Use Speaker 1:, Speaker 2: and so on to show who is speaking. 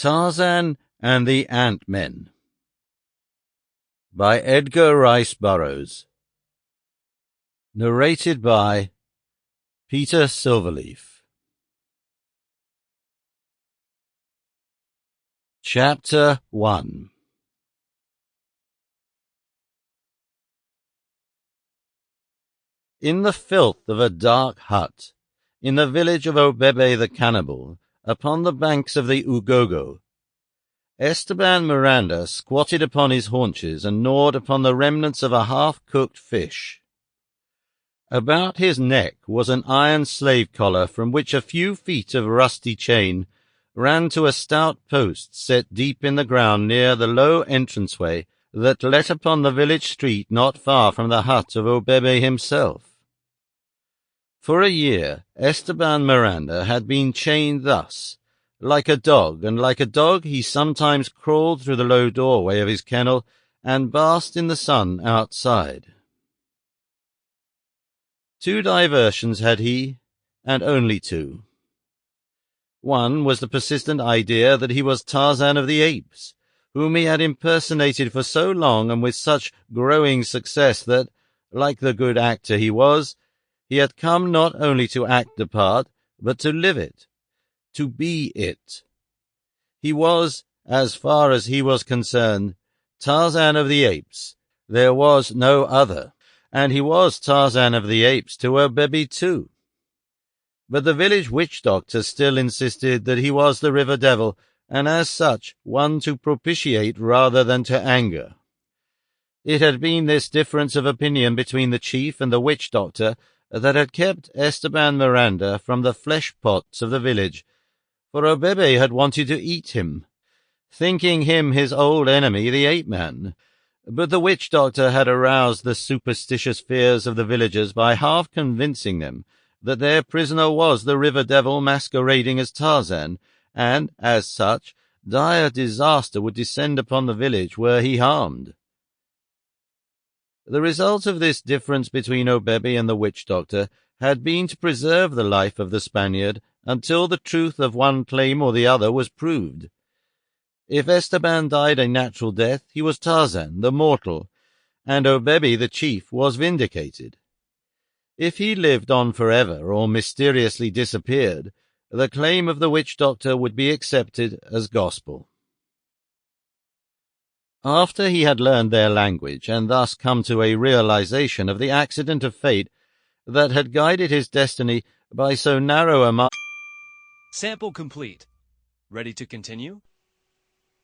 Speaker 1: Tarzan and the Ant-Men by Edgar Rice Burroughs. Narrated by Peter Silverleaf. Chapter 1. In the filth of a dark hut, in the village of Obebe the cannibal, upon the banks of the Ugogo, Esteban Miranda squatted upon his haunches and gnawed upon the remnants of a half-cooked fish. About his neck was an iron slave collar from which a few feet of rusty chain ran to a stout post set deep in the ground near the low entranceway that let upon the village street not far from the hut of Obebe himself. For a year Esteban Miranda had been chained thus, like a dog, and like a dog he sometimes crawled through the low doorway of his kennel and basked in the sun outside. 2 diversions had he, and only 2. One was the persistent idea that he was Tarzan of the Apes, whom he had impersonated for so long and with such growing success that, like the good actor he was, he had come not only to act the part, but to live it, to be it. He was, as far as he was concerned, Tarzan of the Apes. There was no other, and he was Tarzan of the Apes to Obebe too. But the village witch-doctor still insisted that he was the river devil, and as such one to propitiate rather than to anger. It had been this difference of opinion between the chief and the witch-doctor that had kept Esteban Miranda from the flesh-pots of the village, for Obebe had wanted to eat him, thinking him his old enemy, the ape-man. But the witch-doctor had aroused the superstitious fears of the villagers by half convincing them that their prisoner was the river devil masquerading as Tarzan, and, as such, dire disaster would descend upon the village were he harmed. The result of this difference between Obebe and the witch-doctor had been to preserve the life of the Spaniard until the truth of one claim or the other was proved. If Esteban died a natural death, he was Tarzan, the mortal, and Obebe, the chief, was vindicated. If he lived on forever or mysteriously disappeared, the claim of the witch-doctor would be accepted as gospel. After he had learned their language and thus come to a realization of the accident of fate that had guided his destiny by so narrow a mark.
Speaker 2: Sample complete. Ready to continue?